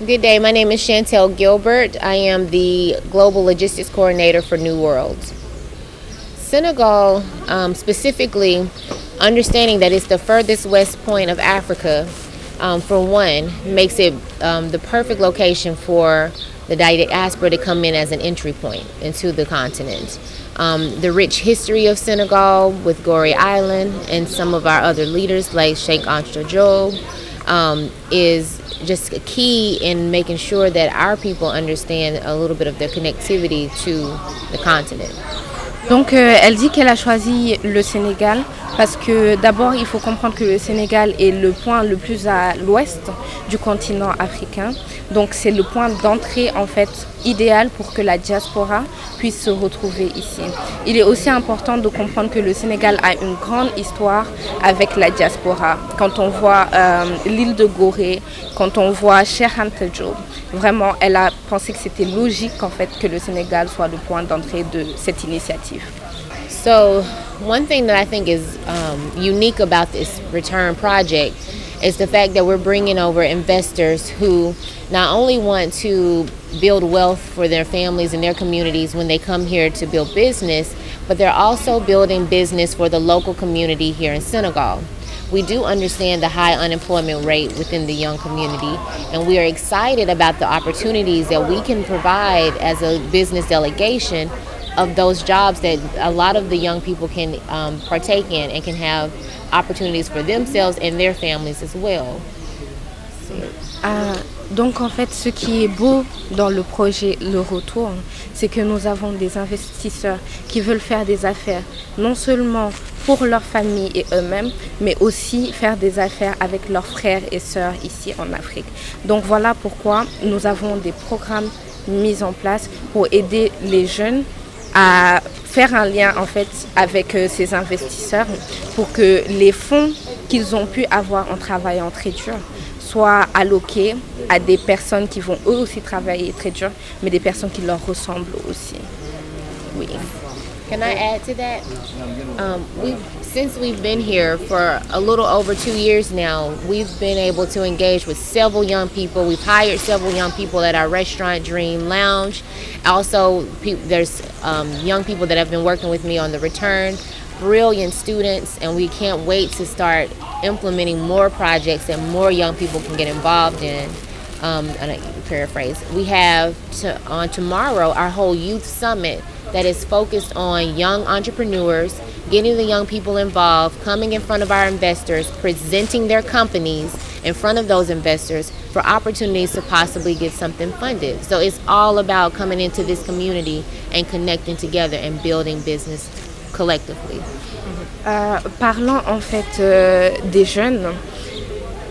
Good day. My name is Chantel Gilbert. I am the Global Logistics Coordinator for New World. Senegal, specifically, understanding that it's the furthest west point of Africa, for one, makes it the perfect location for the diaspora to come in as an entry point into the continent. The rich history of Senegal with Gorée Island and some of our other leaders like Sheikh Anta Diop is just key in making sure that our people understand a little bit of their connectivity to the continent. Donc elle dit qu'elle a choisi le Sénégal parce que d'abord il faut comprendre que le Sénégal est le point le plus à l'ouest du continent africain. Donc c'est le point d'entrée en fait idéal pour que la diaspora puisse se retrouver ici. Il est aussi important de comprendre que le Sénégal a une grande histoire avec la diaspora. Quand on voit l'île de Gorée, quand on voit Cheikh Anta Diop, vraiment elle a pensé que c'était logique en fait que le Sénégal soit le point d'entrée de cette initiative. So one thing that I think is unique about this return project is the fact that we're bringing over investors who not only want to build wealth for their families and their communities when they come here to build business, but they're also building business for the local community here in Senegal. We do understand the high unemployment rate within the young community, and we are excited about the opportunities that we can provide as a business delegation of those jobs that a lot of the young people can partake in and can have opportunities for themselves and their families as well. Donc en fait, ce qui est beau dans le projet Le Retour, c'est que nous avons des investisseurs qui veulent faire des affaires, non seulement pour leur famille et eux-mêmes, mais aussi faire des affaires avec leurs frères et sœurs ici en Afrique. Donc voilà pourquoi nous avons des programmes mis en place pour aider les jeunes à faire un lien en fait avec ces investisseurs pour que les fonds qu'ils ont pu avoir en travaillant très dur soient alloqués à des personnes qui vont eux aussi travailler très dur, mais des personnes qui leur ressemblent aussi. Oui. Can I add to that? Since we've been here for a little over 2 years now, we've been able to engage with several young people. We've hired several young people at our restaurant Dream Lounge. Also, there's young people that have been working with me on the return, brilliant students, and we can't wait to start implementing more projects that more young people can get involved in. And I paraphrase. We have on tomorrow our whole youth summit that is focused on young entrepreneurs, getting the young people involved, coming in front of our investors, presenting their companies in front of those investors for opportunities to possibly get something funded. So it's all about coming into this community and connecting together and building business collectively. Parlant en fait des jeunes,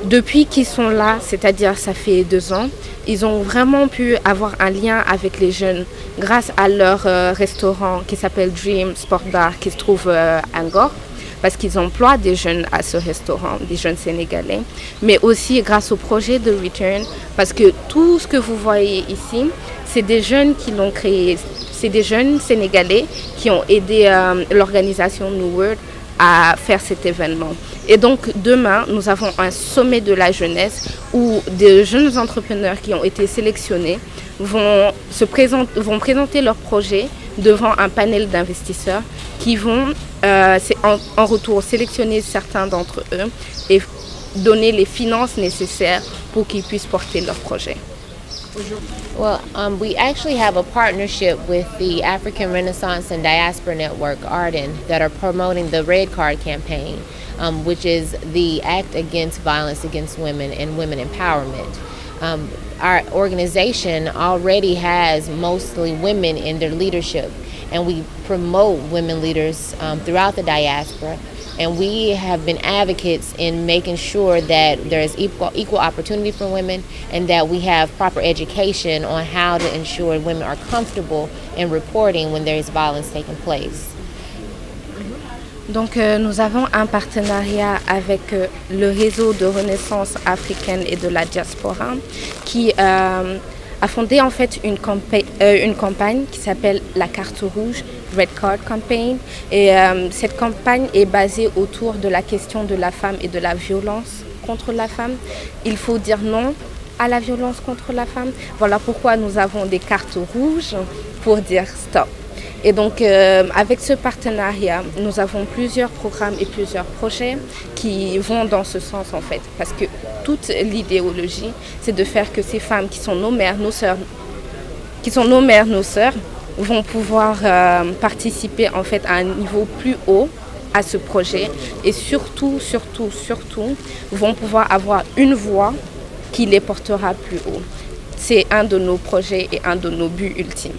depuis qu'ils sont là, c'est-à-dire ça fait 2 ans, ils ont vraiment pu avoir un lien avec les jeunes grâce à leur restaurant qui s'appelle Dream Sport Bar qui se trouve à Ngor, parce qu'ils emploient des jeunes à ce restaurant, des jeunes sénégalais, mais aussi grâce au projet de Return, parce que tout ce que vous voyez ici, c'est des jeunes qui l'ont créé, c'est des jeunes sénégalais qui ont aidé l'organisation New World à faire cet événement. Et donc demain, nous avons un sommet de la jeunesse où des jeunes entrepreneurs qui ont été sélectionnés vont présenter leurs projets devant un panel d'investisseurs qui vont en retour sélectionner certains d'entre eux et donner les finances nécessaires pour qu'ils puissent porter leurs projets. Well, we actually have a partnership with the African Renaissance and Diaspora Network, ARDEN, that are promoting the Red Card campaign, which is the act against violence against women and women empowerment. Our organization already has mostly women in their leadership, and we promote women leaders throughout the diaspora. And we have been advocates in making sure that there is equal opportunity for women and that we have proper education on how to ensure women are comfortable in reporting when there is violence taking place. Donc nous avons un partenariat avec le réseau de renaissance africaine et de la diaspora qui a fondé en fait une campagne qui s'appelle la carte rouge, Red Card Campaign. Et cette campagne est basée autour de la question de la femme et de la violence contre la femme. Il faut dire non à la violence contre la femme. Voilà pourquoi nous avons des cartes rouges pour dire stop. Et donc, avec ce partenariat, nous avons plusieurs programmes et plusieurs projets qui vont dans ce sens, en fait. Parce que toute l'idéologie, c'est de faire que ces femmes qui sont nos mères, nos sœurs, vont pouvoir participer, en fait, à un niveau plus haut à ce projet. Et surtout, vont pouvoir avoir une voix qui les portera plus haut. C'est un de nos projets et un de nos buts ultimes.